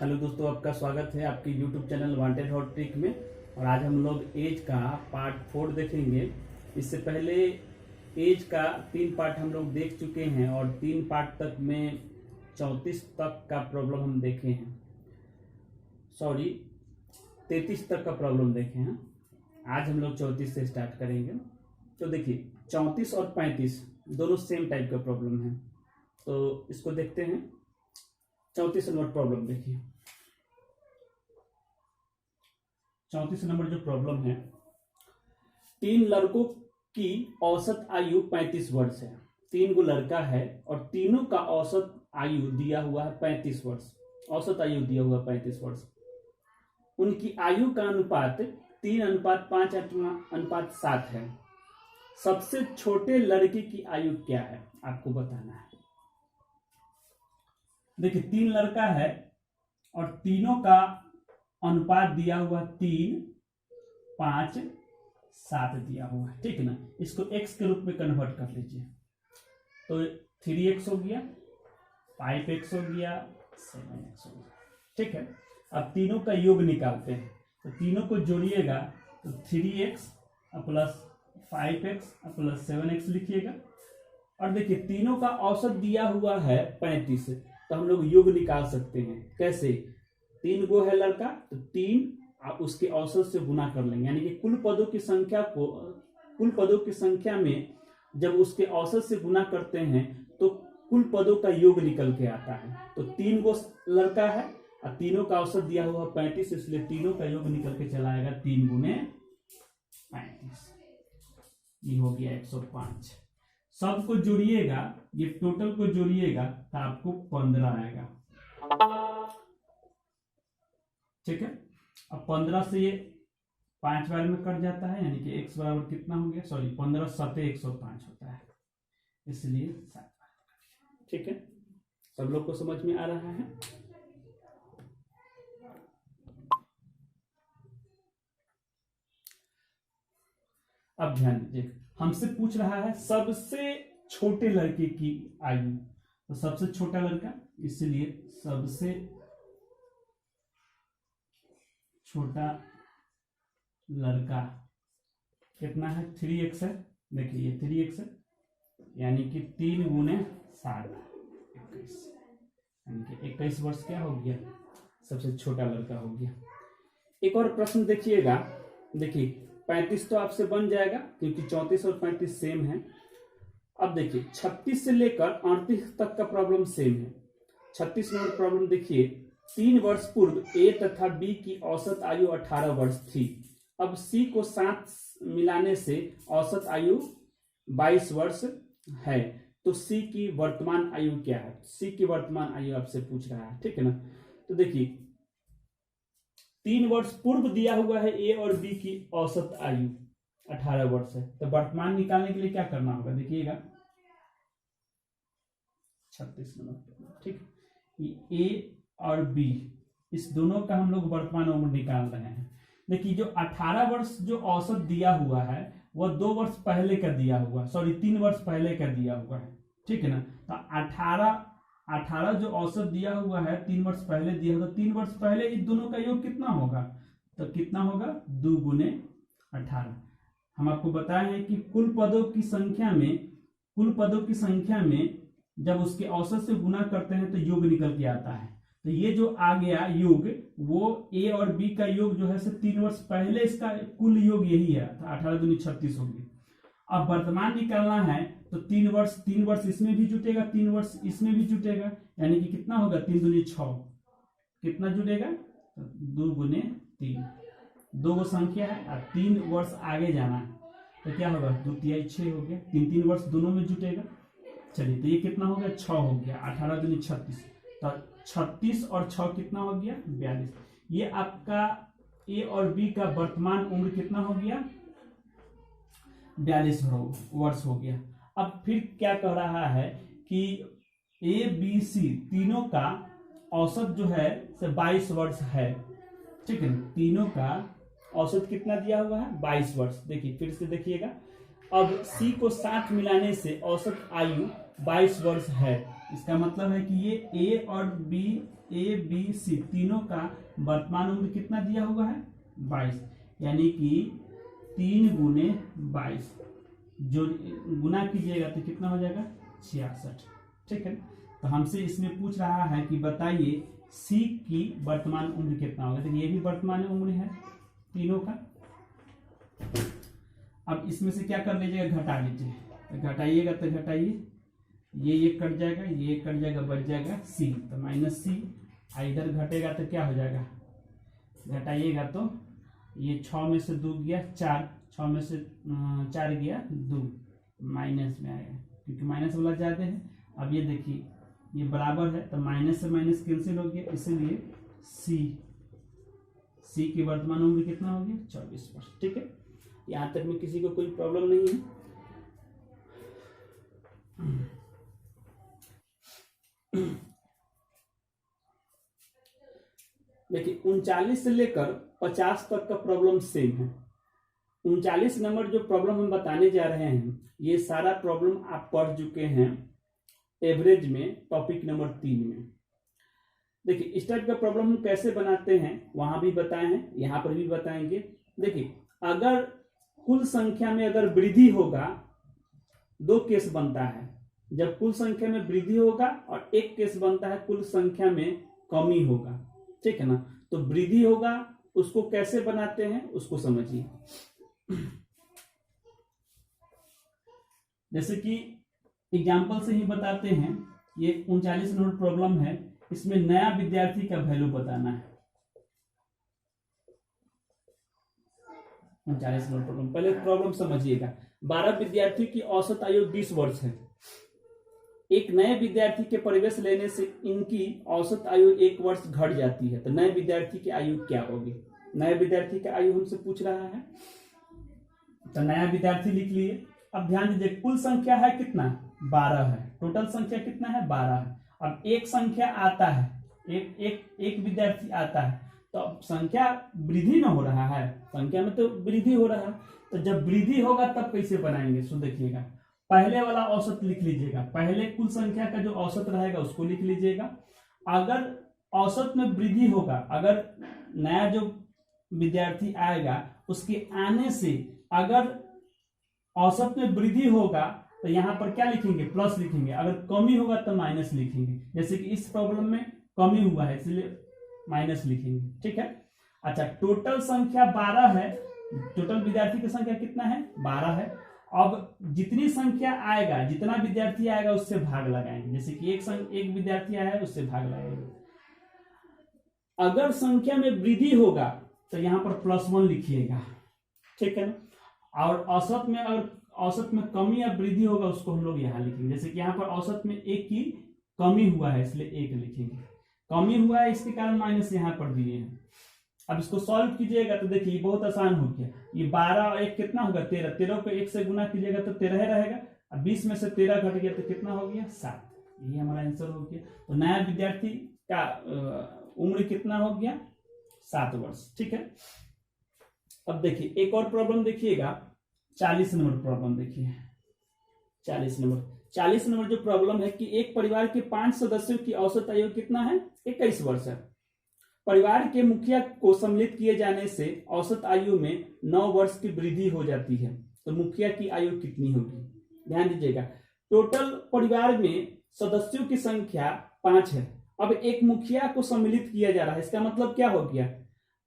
Hello दोस्तों, आपका स्वागत है आपके YouTube channel wanted hot trick में। और आज हम लोग एज का पार्ट 4 देखेंगे। इससे पहले एज का 3 पार्ट हम लोग देख चुके हैं और 3 पार्ट तक में 34 तक का प्रॉब्लम हम देखे हैं, 33 तक का प्रॉब्लम देखे हैं। आज हम लोग 34 से स्टार्ट करेंगे। तो देखिए 34 और 35 दोनों सेम टाइप का प्रॉब्लम है, तो इसको देखते हैं। 34 नंबर प्रॉब्लम देखिए। 34 नंबर जो प्रॉब्लम है, 3 लड़कों की औसत आयु 35 वर्ष है। 3 गो लड़का है और तीनों का औसत आयु दिया हुआ है 35 वर्ष। औसत आयु दिया हुआ 35 वर्ष। उनकी आयु का अनुपात 3:5:7 है। सबसे छोटे लड़के की आयु क्या है, आपको बताना है। देखिए 3 लड़का है और तीनों का अनुपात दिया हुआ 3:5:7 दिया हुआ है, ठीक है ना। इसको x के रूप में कन्वर्ट कर लीजिए, तो 3x हो गया, 5x हो गया, 7x हो गया, ठीक है। अब तीनों का योग निकालते हैं, तो तीनों को जोड़िएगा तो 3x plus 5x plus 7x लिखिएगा। और देखिए तीनों का औसत दिया हुआ है 35, तो हम लोग योग निकाल सकते हैं। कैसे? 3 गो है लड़का, तो 3 उसके औसत से गुना कर लेंगे, यानी कि कुल पदों की संख्या में जब उसके औसत से गुना करते हैं तो कुल पदों का योग निकल के आता है। तो 3 गो लड़का है और तीनों का औसत दिया हुआ 35, इसलिए तीनों का योग निकल के चला आएगा 3 गुने 35। ये हो गया 105। सबको जोड़िएगा, ये टोटल को जोड़िएगा तो आपको 15 आएगा, ठीक है। अब 15 से ये 5 बार में कट जाता है, यानी कि x बराबर कितना हो गया, 15 7 105 होता है, इसलिए 7 बार, ठीक है। सब लोग को समझ में आ रहा है। अब ध्यान दीजिए, हमसे पूछ रहा है सबसे छोटे लड़के की आयु। तो सबसे छोटा लड़का, इसलिए सबसे छोटा लड़का कितना है, 3x है। देखिए ये 3x है, यानी कि 3 गुने 7 21, यानी कि 21 वर्ष क्या हो गया, सबसे छोटा लड़का हो गया। एक और प्रश्न देखिएगा। देखिए 35 तो आपसे बन जाएगा क्योंकि 34 और 35 सेम है। अब देखिए 36 से लेकर 38 तक का प्रॉब्लम सेम है। 36 नंबर प्रॉब्लम देखिए, 3 वर्ष पूर्व ए तथा बी की औसत आयु 18 वर्ष थी। अब सी को 7 मिलाने से औसत आयु 22 वर्ष है, तो सी की वर्तमान आयु क्या है। सी की वर्तमान आयु आपसे पूछ रहा है, ठीक है ना। तो देखिए 3 वर्ष पूर्व दिया हुआ है ए और बी की औसत आयु 18 वर्ष है, तो वर्तमान निकालने के लिए क्या करना होगा, देखिएगा 36 नंबर, ठीक। ए और बी इस दोनों का हम लोग वर्तमान उम्र निकाल रहे हैं। देखिए जो 18 वर्ष जो औसत दिया हुआ है वह 2 वर्ष पहले का दिया हुआ, 3 वर्ष पहले का दिया हुआ है, ठीक है ना। तो 18 जो औसत दिया हुआ है 3 वर्ष पहले दिया हुआ, 3 वर्ष पहले इन दोनों का योग कितना होगा, तो कितना होगा 2 गुने 18। हम आपको बताए हैं कि कुल पदों की संख्या में जब उसके औसत से गुना करते हैं तो योग निकल के आता है। तो ये जो आ गया योग, वो ए और बी का योग जो है 3 वर्ष पहले इसका कुल योग यही है, तो 18 दूनी 36 होगी। अब वर्तमान निकालना है तो 3 वर्ष इसमें भी जुटेगा, 3 वर्ष इसमें भी जुटेगा, यानी कि कितना होगा 3 दूनी 6, कितना जुटेगा 2 गुने 3। 2 गो संख्या है और 3 वर्ष आगे जाना है, तो क्या होगा 2 तिहाई 6 हो गया, 3 वर्ष दोनों में जुटेगा। चलिए तो ये कितना हो गया 6 हो गया, 18 दूनी 36, तो 36 और 6 कितना हो गया 42। ये आपका ए और बी का वर्तमान उम्र कितना हो गया 42 वर्ष हो गया। अब फिर क्या कह रहा है कि ए बी सी तीनों का औसत जो है 22 वर्ष है, ठीक है। तीनों का औसत कितना दिया हुआ है 22 वर्ष। देखिए फिर से देखिएगा, अब सी को 7 मिलाने से औसत आयु 22 वर्ष है। इसका मतलब है कि ये ए और बी ए बी सी तीनों का वर्तमान उम्र कितना दिया हुआ है 22, यानी कि 3 गुने 22 जो गुना कीजिएगा तो कितना हो जाएगा 66। ठीक है, तो हमसे इसमें पूछ रहा है कि बताइए सी की वर्तमान उम्र कितना होगा। तो ये भी वर्तमान उम्र है तीनों का। अब इसमें से क्या कर लीजिएगा, घटा लीजिए। तो घटाइएगा तो घटाइए, ये कट जाएगा, ये कट जाएगा, बच जाएगा सी, तो माइनस सी। इधर घटेगा तो क्या हो जाएगा, घटाइएगा तो ये 6 में से 2 गया 4, 6 में से 4 गया 2, माइनस में आएगा क्योंकि माइनस वाला ज्यादा है। अब ये देखिए ये बराबर है तो माइनस से माइनस कैंसिल हो गया, इसलिए सी की वर्तमान उम्र कितना हो गया 24 वर्ष। ठीक है, यहाँ तक में किसी को कोई प्रॉब्लम नहीं है। देखिए 39 से लेकर 50 तक का प्रॉब्लम सेम है। 39 नंबर जो प्रॉब्लम हम बताने जा रहे हैं ये सारा प्रॉब्लम आप पढ़ चुके हैं एवरेज में, टॉपिक नंबर 3 में। देखिए इस टाइप का प्रॉब्लम हम कैसे बनाते हैं वहां भी बताए हैं, यहाँ पर भी बताएंगे। देखिए अगर कुल संख्या में अगर वृद्धि होगा, 2 केस बनता है, जब कुल संख्या में वृद्धि होगा, और एक केस बनता है कुल संख्या में कमी होगा। ठीक है ना, तो वृद्धि होगा उसको कैसे बनाते हैं उसको समझिए। जैसे कि एग्जाम्पल से ही बताते हैं, ये 39 नंबर प्रॉब्लम है, इसमें नया विद्यार्थी का वैल्यू बताना है। 39 नंबर प्रॉब्लम, पहले प्रॉब्लम समझिएगा। 12 विद्यार्थी की औसत आयु 20 वर्ष है। एक नए विद्यार्थी के प्रवेश लेने से इनकी औसत आयु 1 वर्ष घट जाती है, तो नए विद्यार्थी की आयु क्या होगी। नए विद्यार्थी की आयु हमसे पूछ रहा है, तो नया विद्यार्थी लिख लिए। अब ध्यान दीजिए कुल संख्या है कितना 12 है, टोटल संख्या कितना है 12 है। अब एक संख्या आता है, एक विद्यार्थी आता है, तो अब संख्या वृद्धि न हो रहा है, संख्या में तो वृद्धि हो रहा है। तो जब वृद्धि होगा तब कैसे बनाएंगे, सो देखिएगा पहले वाला औसत लिख लीजिएगा, पहले कुल संख्या का जो औसत रहेगा उसको लिख लीजिएगा। अगर औसत में वृद्धि होगा, अगर नया जो विद्यार्थी आएगा उसके आने से अगर औसत में वृद्धि होगा तो यहाँ पर क्या लिखेंगे, प्लस लिखेंगे। अगर कमी होगा तो माइनस लिखेंगे। जैसे कि इस प्रॉब्लम में कमी हुआ है इसलिए माइनस लिखेंगे। ठीक है, अच्छा टोटल संख्या 12 है, टोटल विद्यार्थी की संख्या कितना है 12 है। अब जितनी संख्या आएगा, जितना विद्यार्थी आएगा उससे भाग लगाएंगे। जैसे कि एक विद्यार्थी आया है उससे भाग लगाएंगे। अगर संख्या में वृद्धि होगा तो यहाँ पर +1 लिखिएगा। ठीक है, और औसत में अगर औसत में कमी या वृद्धि होगा उसको हम लोग यहाँ लिखेंगे। जैसे कि यहाँ पर औसत में 1 की कमी हुआ है इसलिए 1 लिखेंगे, कमी हुआ है इसके कारण माइनस यहाँ पर दिए हैं। अब इसको सॉल्व कीजिएगा तो देखिए बहुत आसान हो गया। ये 12 और 1 कितना होगा 13, 13 को 1 से गुना कीजिएगा तो 13 रहेगा। अब 20 में से 13 घट गया तो कितना हो गया 7। ये हमारा आंसर हो गया। तो नया विद्यार्थी का उम्र कितना हो गया 7 वर्ष। ठीक है, अब देखिए एक और प्रॉब्लम देखिएगा, 40 नंबर प्रॉब्लम देखिए। 40 नंबर जो प्रॉब्लम है कि एक परिवार के 5 सदस्यों की औसत आयु कितना है 21 वर्ष है। परिवार के मुखिया को सम्मिलित किए जाने से औसत आयु में 9 वर्ष की वृद्धि हो जाती है, तो मुखिया की आयु कितनी होगी। ध्यान दीजिएगा टोटल परिवार में सदस्यों की संख्या 5 है। अब एक मुखिया को सम्मिलित किया जा रहा है, इसका मतलब क्या हो गया,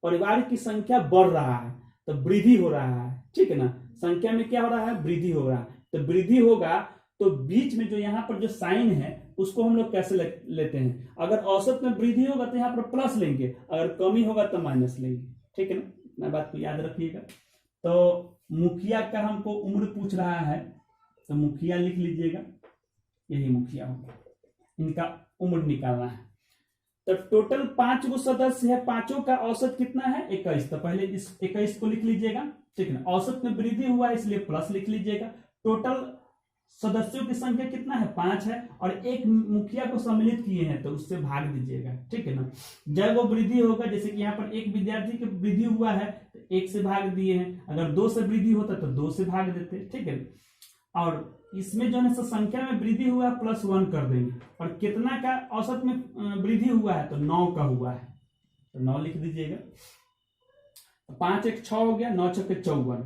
परिवार की संख्या बढ़ रहा है तो वृद्धि हो रहा है। ठीक है ना, संख्या में क्या हो रहा है वृद्धि हो रहा है। तो वृद्धि होगा तो बीच में जो यहाँ पर जो साइन है उसको हम लोग कैसे लेते हैं, अगर औसत में वृद्धि होगा तो यहाँ पर प्लस लेंगे, अगर कमी होगा तो माइनस लेंगे। ठीक है ना, इतना बात को याद रखिएगा। तो मुखिया का हमको उम्र पूछ रहा है तो मुखिया लिख लीजिएगा, यही मुखिया होगा, इनका उम्र निकालना है। तो टोटल 5 गो सदस्य है, पांचों का औसत कितना है 21, तो पहले इस 21 को लिख लीजिएगा। ठीक है ना, औसत में वृद्धि हुआ है इसलिए प्लस लिख लीजिएगा। टोटल सदस्यों की संख्या कितना है 5 है, और एक मुखिया को सम्मिलित किए हैं तो उससे भाग दीजिएगा। ठीक है ना, जब वो वृद्धि होगा, जैसे कि यहाँ पर एक विद्यार्थी की वृद्धि हुआ है तो 1 से भाग दिए हैं, अगर 2 से वृद्धि होता तो 2 से भाग देते। ठीक है, और इसमें जो है संख्या में वृद्धि हुआ है +1 कर देंगे, और कितना का औसत में वृद्धि हुआ है, तो 9 का हुआ है, तो 9 लिख दीजिएगा। 5 1 6 हो गया, 9 6 54,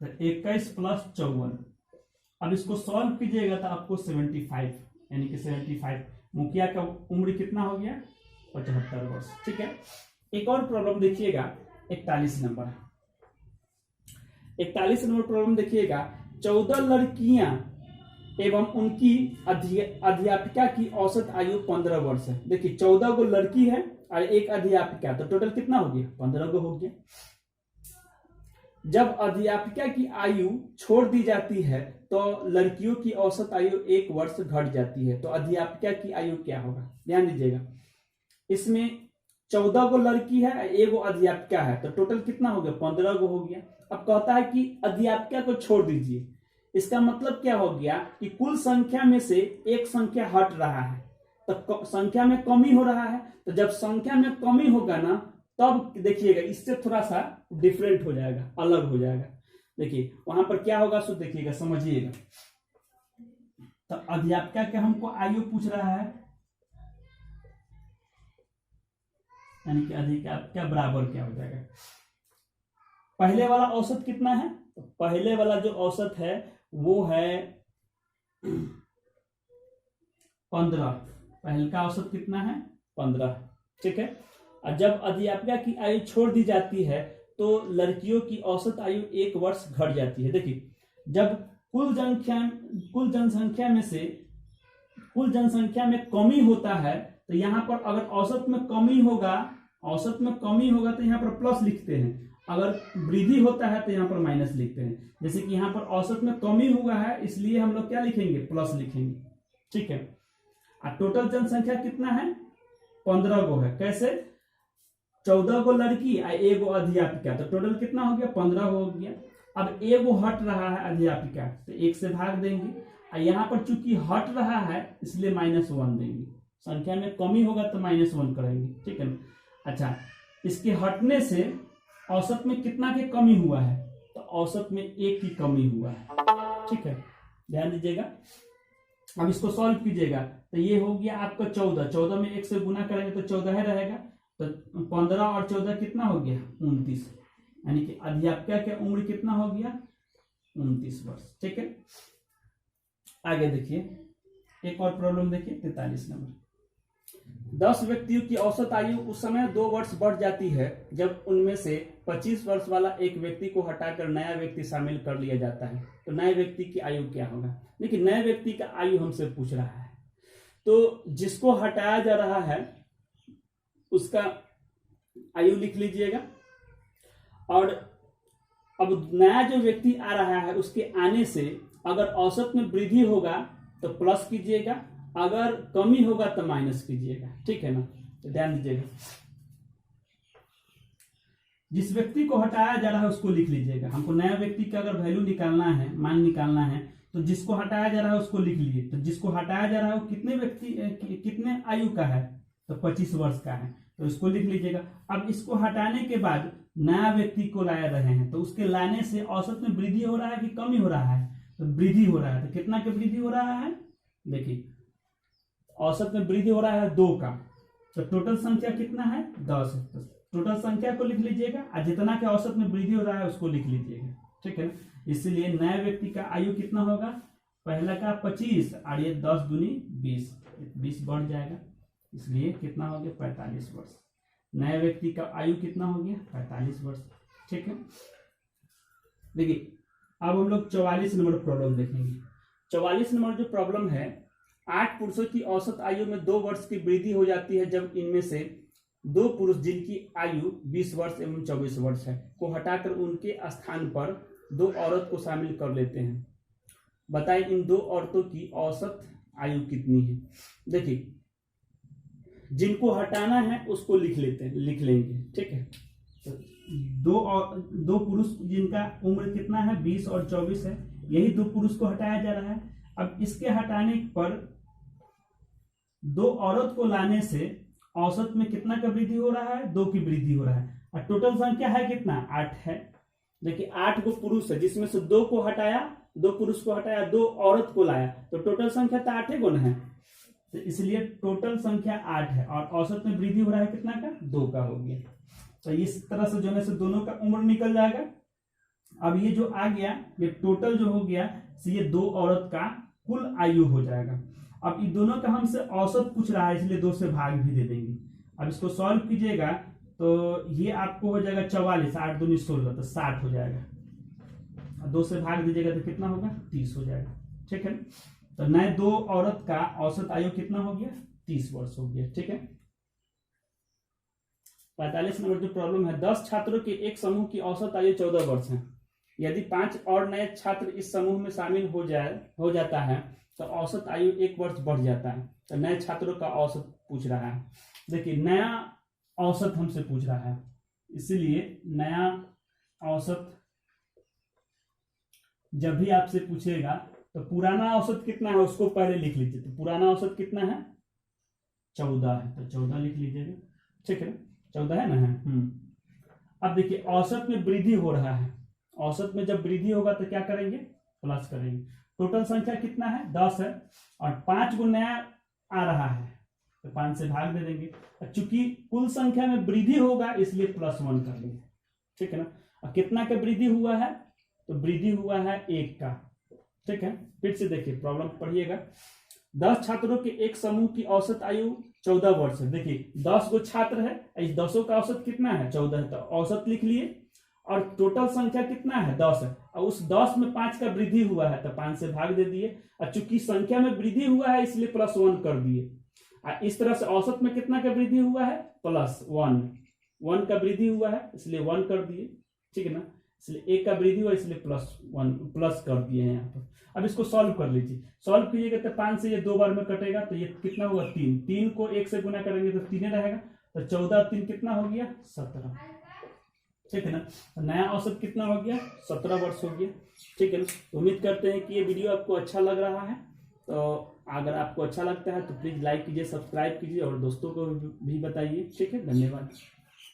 तो 21 + 54। अब इसको सॉल्व कीजिएगा तो आपको 75, यानी कि 75। मुखिया का उम्र कितना हो गया, 75 वर्ष। ठीक है, एक और प्रॉब्लम देखिएगा, 41 नंबर। 41 नंबर प्रॉब्लम देखिएगा, 14 लड़कियां एवं उनकी अध्यापिका की औसत आयु 15 वर्ष है। देखिए 14 गो लड़की है और एक अध्यापिका, तो टोटल कितना हो गया, 15 गो हो गया। जब अध्यापिका की आयु छोड़ दी जाती है तो लड़कियों की औसत आयु 1 वर्ष घट जाती है, तो अध्यापिका की आयु क्या होगा। ध्यान दीजिएगा, इसमें 14 गो लड़की है, एगो अध्यापिका है, तो टोटल कितना हो गया, 15 गो हो गया। अब कहता है कि अध्यापिका को छोड़ दीजिए, इसका मतलब क्या हो गया कि कुल संख्या में से एक संख्या हट रहा है, तो संख्या में कमी हो रहा है। तो जब संख्या में कमी होगा ना, तब देखिएगा इससे थोड़ा सा डिफरेंट हो जाएगा, अलग हो जाएगा। देखिए वहां पर क्या होगा, सो देखिएगा, समझिएगा। तो अध्यापिका के हमको आयु पूछ रहा है, यानी कि अध्यापिका बराबर क्या हो जाएगा। पहले वाला औसत कितना है, तो पहले वाला जो औसत है वो है 15। पहले का औसत कितना है, 15। ठीक है, और जब अध्यापिका की आयु छोड़ दी जाती है तो लड़कियों की औसत आयु 1 वर्ष घट जाती है। देखिए जब कुल जनसंख्या में कमी होता है, तो यहाँ पर अगर औसत में कमी होगा तो यहाँ पर प्लस लिखते हैं, अगर वृद्धि होता है तो यहाँ पर माइनस लिखते हैं। जैसे कि यहाँ पर औसत में कमी हुआ है, इसलिए हम लोग क्या लिखेंगे, प्लस लिखेंगे। ठीक है, और टोटल जनसंख्या कितना है, 15 गो है। कैसे, 14 गो लड़की और एगो अध्यापिका, तो टोटल कितना हो गया, 15 हो गया। अब एगो हट रहा है अध्यापिका, तो 1 से भाग देंगे, और यहाँ पर चूंकि हट रहा है इसलिए -1 देंगे। संख्या में कमी होगा तो -1 करेंगे। ठीक है ना। अच्छा, इसके हटने से औसत में कितना की कमी हुआ है, तो औसत में 1 की कमी हुआ है। ठीक है, ध्यान दीजिएगा। अब इसको सॉल्व कीजिएगा, तो ये हो गया आपका 14 में 1 से गुना करेंगे तो 14 है रहेगा, तो 15 और 14 कितना हो गया, 29, यानी कि अध्यापिका की उम्र कितना हो गया, 29 वर्ष। ठीक है, आगे देखिए एक और प्रॉब्लम देखिए, 43 नंबर। 10 व्यक्तियों की औसत आयु उस समय 2 वर्ष बढ़ जाती है जब उनमें से 25 वर्ष वाला एक व्यक्ति को हटाकर नया व्यक्ति शामिल कर लिया जाता है, तो नए व्यक्ति की आयु क्या होगा। देखिए नए व्यक्ति का आयु हमसे पूछ रहा है, तो जिसको हटाया जा रहा है उसका आयु लिख लीजिएगा, और अब नया जो व्यक्ति आ रहा है उसके आने से अगर औसत में वृद्धि होगा तो प्लस कीजिएगा, अगर कमी होगा तो माइनस कीजिएगा। ठीक है ना, तो ध्यान दीजिएगा, जिस व्यक्ति को हटाया जा रहा है उसको लिख लीजिएगा। हमको नया व्यक्ति का अगर वैल्यू निकालना है, मान निकालना है, तो जिसको हटाया जा रहा है उसको लिख लीजिए। तो जिसको हटाया जा रहा है वो कितने आयु का है, तो 25 वर्ष का है, तो इसको लिख लीजिएगा। अब इसको हटाने के बाद नया व्यक्ति को लाया रहे हैं, तो उसके लाने से औसत में वृद्धि हो रहा है कि कमी हो रहा है, तो वृद्धि हो रहा है। तो कितना की वृद्धि हो रहा है, देखिए औसत में वृद्धि हो रहा है 2 का, तो टोटल संख्या कितना है, 10 है। तो टोटल संख्या को लिख लीजिएगा, और जितना के औसत में वृद्धि हो रहा है उसको लिख लीजिएगा। ठीक है ना, इसलिए नए व्यक्ति का आयु कितना होगा, पहला का 25 और ये 10 दूनी 20 बढ़ जाएगा, इसलिए कितना हो गया, 45 वर्ष। नए व्यक्ति का आयु कितना हो गया, 45 वर्ष। ठीक है, देखिए अब हम लोग 44 नंबर प्रॉब्लम देखेंगे। 44 नंबर जो प्रॉब्लम है, 8 पुरुषों की औसत आयु में 2 वर्ष की वृद्धि हो जाती है जब इनमें से 2 पुरुष जिनकी आयु 20 वर्ष एवं 24 वर्ष है को हटाकर उनके स्थान पर 2 औरत को शामिल कर लेते हैं। बताएं इन 2 औरतों की औसत आयु कितनी है। देखिए जिनको हटाना है उसको लिख लेंगे। ठीक है, तो 2 पुरुष जिनका उम्र कितना है, 20 और 24 है, यही 2 पुरुष को हटाया जा रहा है। अब इसके हटाने पर 2 औरत को लाने से औसत में कितना का वृद्धि हो रहा है, 2 की वृद्धि हो रहा है, और टोटल संख्या है कितना, 8 है। देखिए 8 को पुरुष है, जिसमें से 2 को हटाया, 2 पुरुष को हटाया, 2 औरत को लाया, तो टोटल संख्या तो 8 गुना है, तो इसलिए टोटल संख्या 8 है। और औसत में वृद्धि हो रहा है कितना का, 2 का हो गया। तो इस तरह से जो है से दोनों का उम्र निकल जाएगा। अब ये जो आ गया, ये टोटल जो हो गया, ये 2 औरत का कुल आयु हो जाएगा। अब इन दोनों का हमसे औसत पूछ रहा है, इसलिए 2 से भाग भी दे देंगे। अब इसको सॉल्व कीजिएगा तो ये आपको हो जाएगा 44, 8 दूनी 16, तो 60 हो जाएगा। 2 से भाग दीजिएगा तो कितना होगा, 30 हो जाएगा। ठीक है, तो नए 2 औरत का औसत आयु कितना हो गया, 30 वर्ष हो गया। ठीक है, 45 नंबर जो प्रॉब्लम है, 10 छात्रों के एक समूह की औसत आयु 14 वर्ष है। यदि 5 और नए छात्र इस समूह में शामिल हो जाता है तो औसत आयु 1 वर्ष बढ़ जाता है। तो नए छात्रों का औसत पूछ रहा है। देखिए नया औसत हमसे पूछ रहा है, इसीलिए नया औसत जब भी आपसे पूछेगा तो पुराना औसत कितना है उसको पहले लिख लीजिए। तो पुराना औसत कितना है, 14 है, तो 14 लिख लीजिएगा। ठीक है, 14 है ना। अब देखिए औसत में वृद्धि हो रहा है, औसत में जब वृद्धि होगा तो क्या करेंगे, प्लस करेंगे। टोटल संख्या कितना है, 10 है, और 5 को नया आ रहा है तो 5 से भाग दे देंगे। चूंकि कुल संख्या में वृद्धि होगा इसलिए +1 कर लेंगे। ठीक है ना। और कितना का वृद्धि हुआ है, तो वृद्धि हुआ है 1 का। ठीक है, फिर से देखिए प्रॉब्लम पढ़िएगा। 10 छात्रों के एक समूह की औसत आयु 14 वर्ष है। देखिए 10 गो छात्र है, इस 10 का औसत कितना है, 14 है, तो औसत लिख लिए। और टोटल संख्या कितना है, 10 है, और उस 10 में 5 का वृद्धि हुआ है तो 5 से भाग दे दिए। और चूंकि संख्या में वृद्धि हुआ है इसलिए +1 कर दिए। इस तरह से औसत में कितना का वृद्धि हुआ है, +1, 1 का वृद्धि हुआ है इसलिए 1 कर दिए। ठीक है ना, इसलिए 1 का वृद्धि हुआ इसलिए +1 प्लस कर दिए हैं यहाँ पर। अब इसको सॉल्व कर लीजिए। सॉल्व कीजिएगा तो 5 से ये 2 बार में कटेगा, तो ये कितना हुआ, 3। 3 को 1 से गुना करेंगे तो 3 रहेगा, तो 14 और 3 कितना हो गया, 17। ठीक है ना, तो नया औसत कितना हो गया, 17 वर्ष हो गया। ठीक है ना, उम्मीद करते हैं कि ये वीडियो आपको अच्छा लग रहा है। तो अगर आपको अच्छा लगता है तो प्लीज लाइक कीजिए, सब्सक्राइब कीजिए और दोस्तों को भी बताइए। ठीक है, धन्यवाद।